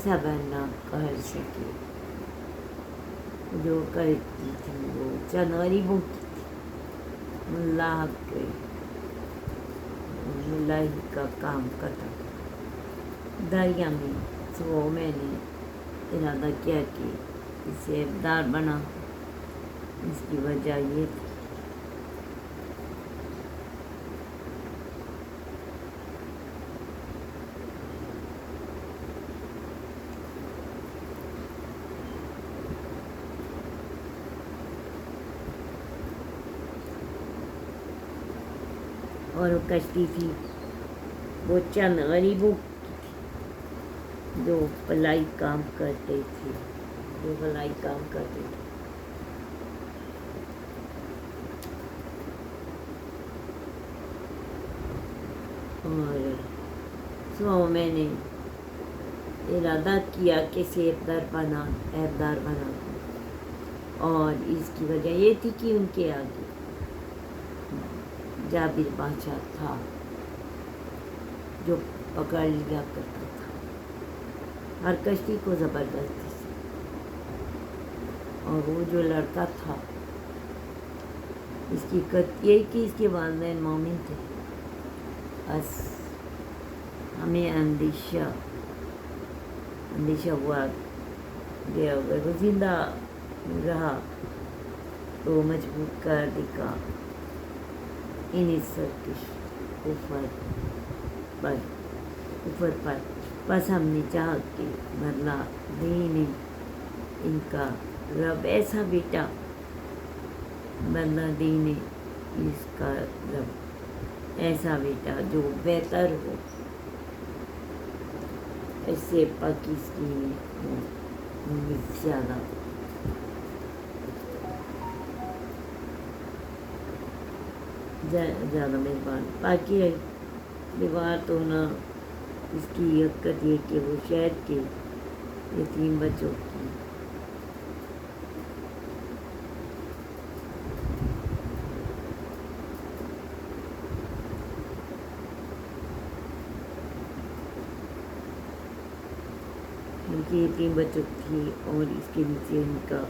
सब्र न कर सके। जो करती थी वो चंद गरीबों की थी। मुल्लाही का काम करता था। दरिया में तो मैंने इरादा किया कि इसे अवतार बना। इसकी वजह ये थी اور وہ کشتی تھی وہ چند غریبوں کی تھی جو بھلائی کام کرتے تھے، اور سو میں نے ارادہ کیا کہ ایبدار بنا دوں، اور اس کی وجہ یہ تھی کہ ان کے آگے جابر بادشاہ تھا جو پکڑ لیا کرتا تھا ہر کشتی کو زبردستی سے، اور وہ جو لڑکا تھا اس کی یہ کہ اس کے والدین مومن تھے، بس ہمیں اندیشہ ہوا گیا اگر وہ زندہ رہا تو مجبور کر دے گا ان سرکش کفر پر، بس ہم نے چاہا کہ بدلا دینے ان کا رب ایسا بیٹا، بدلا دینے اس کا رب ایسا بیٹا جو بہتر ہو، اس سے پاکستانی ہو زیادہ مہربان باقی دیوار تو نہ اس کی حقیقت یہ کہ وہ شہر کے یتیم بچوں کی یتیم بچوں تھی، اور اس کے نیچے ان کا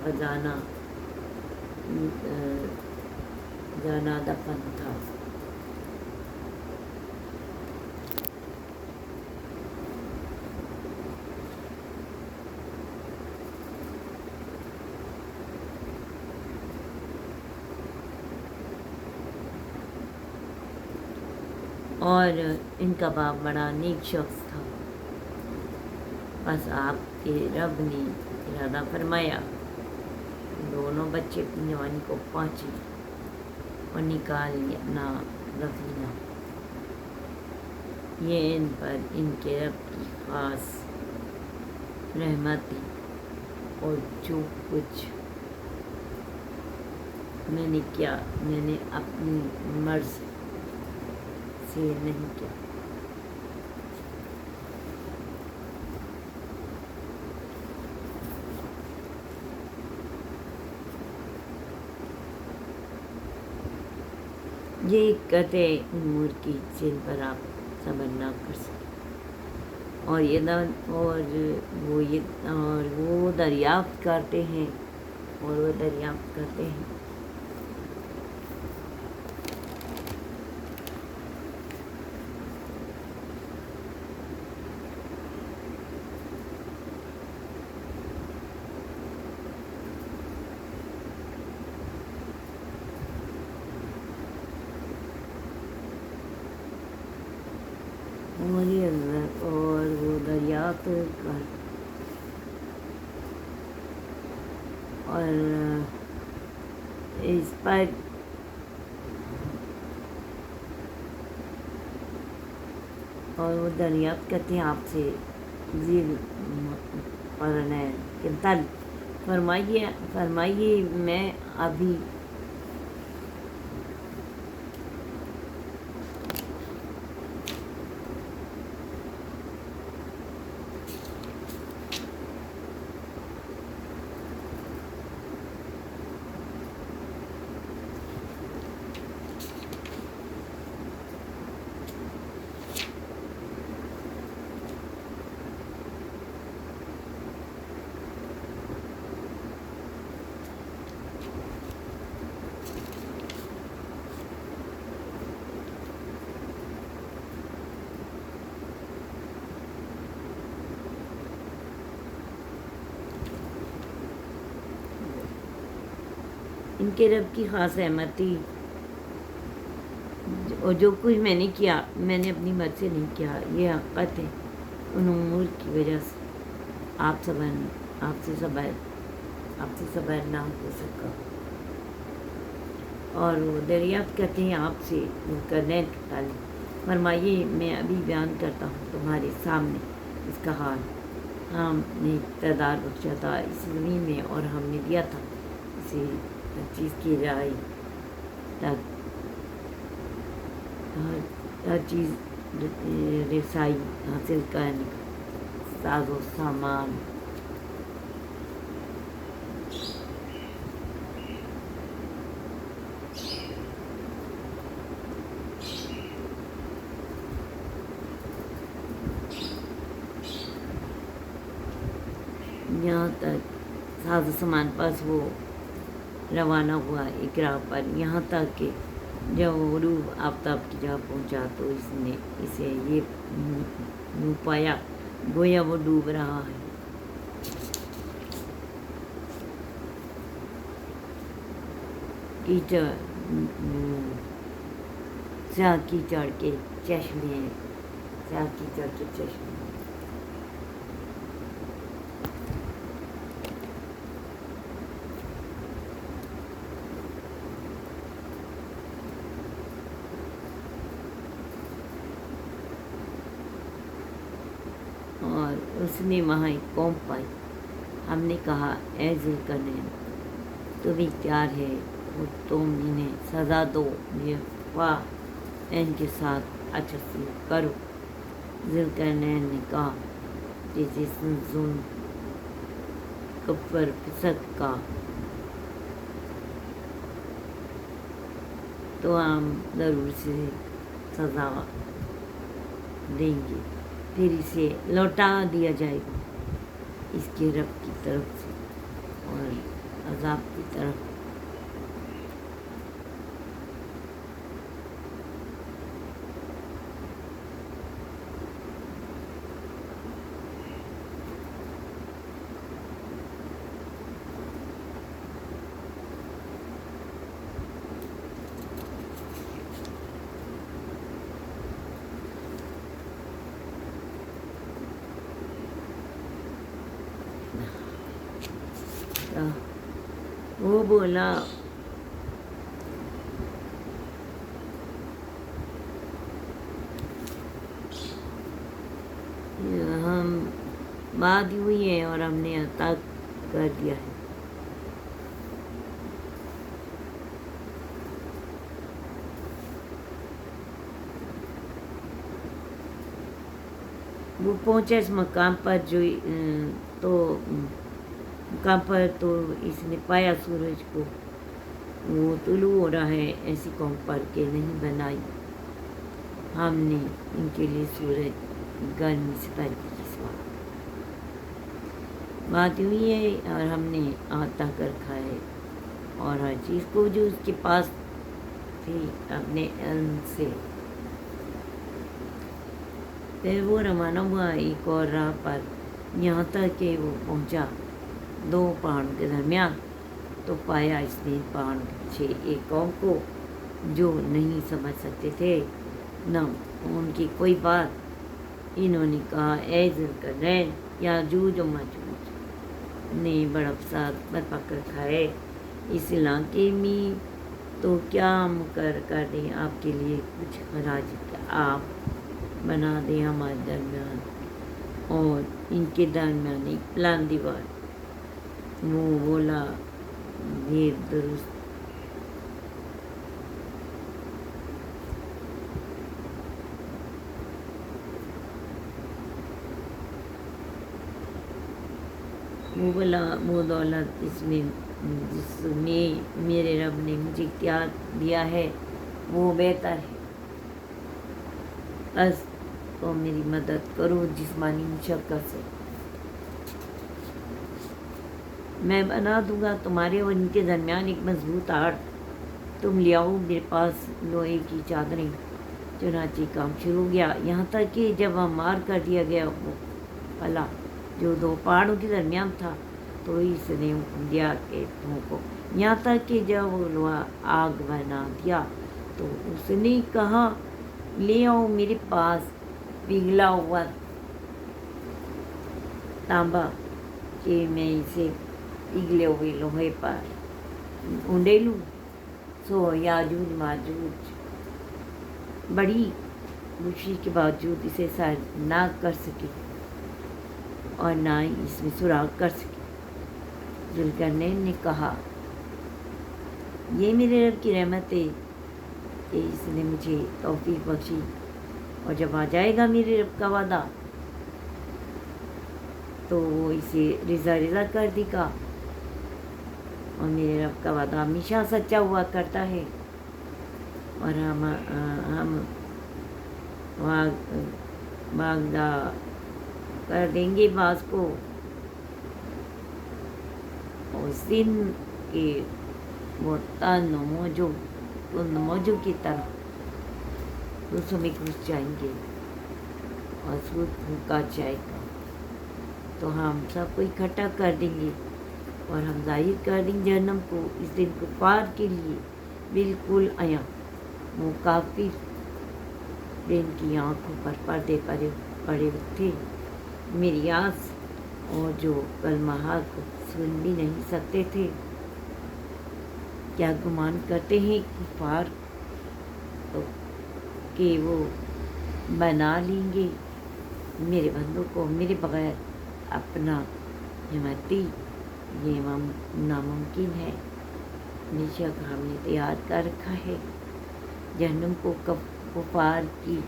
خزانہ جانا دفن تھا۔ اور ان کا باپ بڑا نیک شخص تھا، بس آپ کے رب نے ارادہ فرمایا دونوں بچے اپنی جوانی کو پہنچے اور نکال لیا اپنا رفیقہ، یہ ان پر ان کے رب کی خاص رحمت تھی، اور جو کچھ میں نے کیا میں نے اپنی مرض سے نہیں کیا۔ یہ قطع امور کی جن پر آپ صبر نہ کر سکیں، اور وہ دریافت کرتے ہیں اور وہ دریافت کر اور اس پر اور وہ دریافت کرتے ہیں آپ سے زیر فرمائیے میں ابھی ان کے رب کی خاص رحمت تھی، اور جو کچھ میں نے کیا میں نے اپنی مرضی سے نہیں کیا، یہ حقیقت ہے ان امور کی وجہ سے آپ سے صبر نہ ہو سکا۔ اور وہ دریافت کرتے ہیں آپ سے کرنین تعلیم فرمائیے میں ابھی بیان کرتا ہوں تمہارے سامنے اس کا حال. ہم نے اقتدار بخشا تھا اس زمین میں اور ہم نے دیا تھا اسے ہر چیز کی رائے تک ہر چیز رسائی حاصل کرنے کا ساز و سامان. یہاں تک ساز و سامان پاس وہ روانہ ہوا اقرا پر. یہاں تک کہ جب وہ غروب آفتاب کی جگہ پہنچا تو اس نے اسے یہ منہ پایا گویا وہ ڈوب رہا ہے. کیچڑ سیاہ کیچڑ کے چشمے سیاہ کیچڑ کے چشمے. اور اس نے وہاں ایک قوم پائی. ہم نے کہا اے ذوالقرنین تم اختیار ہے اور تم انہیں سزا دو ان کے ساتھ اچھا سلوک کرو. ذوالقرنین نے کہا کہ جس ظلم کفر فسق کا تو ہم ضرور سے سزا دیں گے پھر اسے لوٹا دیا جائے گا اس کے رب کی طرف سے اور عذاب کی طرف. وہ بولا ہم بات ہوئی ہے اور ہم نے عطا کر دیا ہے. وہ پہنچا اس مقام پر تو اس نے پایا سورج کو وہ طلوع ہو رہا ہے. ایسی قوم پر کہ نہیں بنائی ہم نے ان کے لیے سورج گرمی سے پیدا کی سوا. بات ہوئی ہے اور ہم نے عطا کر رکھا ہے اور ہر چیز کو جو اس کے پاس تھی اپنے علم سے. پھر وہ روانہ ہوا ایک اور راہ پر یہاں تک کہ وہ پہنچا دو پہاڑوں کے درمیان. تو پایا اس نے پہاڑوں کے پیچھے ایک قوم کو جو نہیں سمجھ سکتے تھے نہ ان کی کوئی بات. انہوں نے کہا اے ذوالقرنین یاجوج و ماجوج نے بڑا فساد برپا کر رکھا ہے اس علاقے میں تو کیا مقرر کر دیں آپ کے لیے کچھ خراج آپ بنا دیں ہمارے درمیان اور ان کے درمیان ایک پلان دیوار. وہ بولا یہ درست. وہ بولا وہ دولت جس میں میرے رب نے مجھے اختیار دیا ہے وہ بہتر ہے. بس تو میری مدد کرو جسمانی مشقت سے. میں بنا دوں گا تمہارے اور ان کے درمیان ایک مضبوط آڑ. تم لے آؤ میرے پاس لوہے کی چادریں. چنانچہ کام شروع ہو گیا یہاں تک کہ جب ہم مار کر دیا گیا وہ پلا جو دو پہاڑوں کے درمیان تھا تو اس نے حکم دیا کہ تم کو یہاں تک کہ جب وہ لوہا آگ بنا دیا تو اس نے کہا لے آؤ میرے پاس پگھلا ہوا تانبا کہ میں اسے پگھلے ہوئے لوہے پر اونڈے لوں. सो याजूज माजूज बड़ी कोशिश के बावजूद इसे सर ना कर सके और ना ही इसमें सुराग कर सके। जुल्करनैन ने कहा, ये मेरे रब की रहमत है कि इसने मुझे तौफीक बख्शी, और जब आ जाएगा मेरे रब का वादा तो वो इसे रिज़ा कर देगा, और मेरे रब का वादा हमेशा सच्चा हुआ करता है, और हम वादा कर देंगे बाज को उस दिन के वो तन मौजों की तरह दूसरों में घुस जाएंगे और सूद फूका जाएगा, तो हम सबको इकट्ठा कर देंगे और हम जाहिर कर देंगे जहन्नम को इस दिन कुफार के लिए बिल्कुल आया। वो काफिर दिन की आँखों पर पर्दे पड़े थे मेरी आस, और जो कलमा हक सुन भी नहीं सकते थे। क्या गुमान करते हैं कुफार तो कि वो बना लेंगे मेरे बंदों को मेरे बगैर अपना हिम्मती? ये नामुमकिन है। बेशक हमने तैयार कर रखा है जहन्नम को कुफार की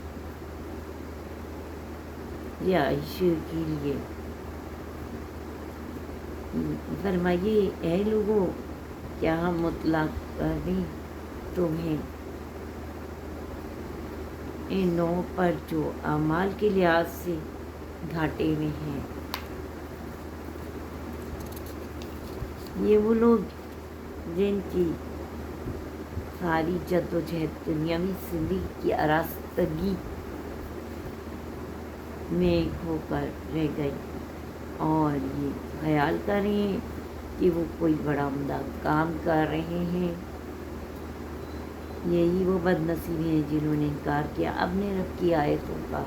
रिहाइश के लिए। फरमाइए, ऐ लोगों, क्या हम मुतलक कर दें तुम्हें इन नौ पर जो अमाल के लिहाज से घाटे में हैं? ये वो लोग जिनकी सारी जद्दोजहद दुनियावी जिंदगी की आरास्तगी में खोकर रह गई, और ये ख्याल कर रहे हैं कि वो कोई बड़ा उम्दा काम कर रहे हैं। यही वो बदनसीब हैं जिन्होंने इनकार किया अपने रब की आयतों का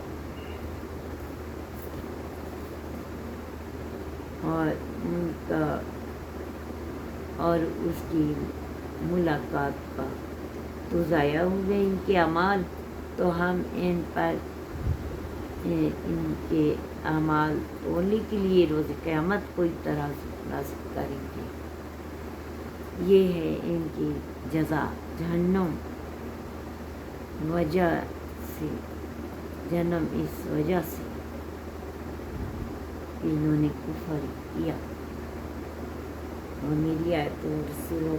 और उसकी मुलाकात का, तो ज़ाया हुए इनके अमाल, तो हम इन पर इनके अमाल तोड़ने के लिए रोज़ क़यामत कोई तरह नासिब करेंगे। ये है इनकी जज़ा जहन्नम जहन्नम इस वजह से इन्होंने कुफर किया और मेरी आयतों रसूलों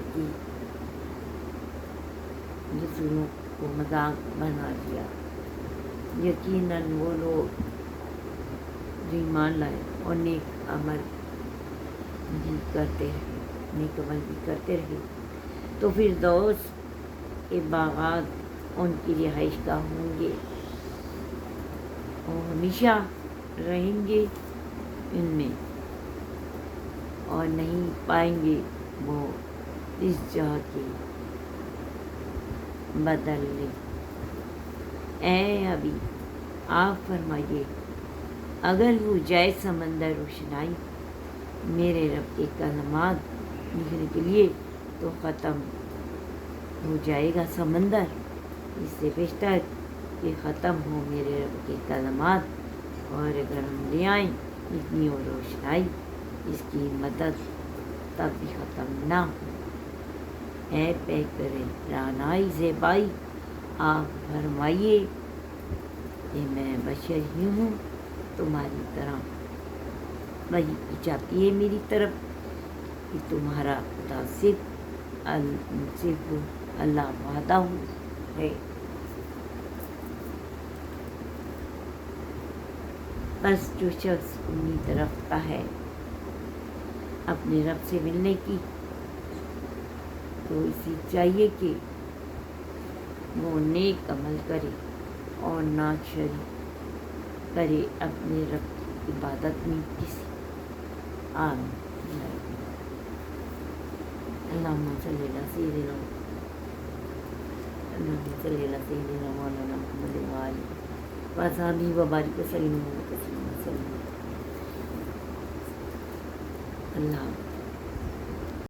को मजाक बना दिया। यकीनन वो लोग जो ईमान लाए और नेक अमल भी करते रहे, तो फिर दोस्त के बागात उनकी रिहाइश का होंगे और हमेशा रहेंगे इनमें, और नहीं पाएंगे वो इस जगह के बदलने। ऐ अभी आप फरमाइए, अगर वो जाए समंदर रोशनाई मेरे रब के कलमात लिखने के लिए, तो ख़त्म हो जाएगा समंदर। इससे बेहतर कि ख़त्म हो मेरे रब के कलमात, और अगर हम ले आएँ इतनी और रोशनाई, इसकी मदद तब भी ख़त्म ना हो। ऐ पे करे रानाई ज़ेबाई, आप फरमाइए कि मैं बशर ही हूँ तुम्हारी तरह। वही चाहती है मेरी तरफ कि तुम्हारा खुदा सिर्फ अल्लाह वादा है। बस जो शख्स उम्मीद रखता है अपने रब से मिलने की, तो इसे चाहिए कि वो नेक अमल करे और ना शरीक करे अपने रब की इबादत में किसी। आमीन। अल्लाहुम्मा सल्ली अला सय्यिदिना मौलाना मुहम्मद व आलिहि व असहाबिहि व बारिक वसल्लिम तस्लीमा। अल्लाह।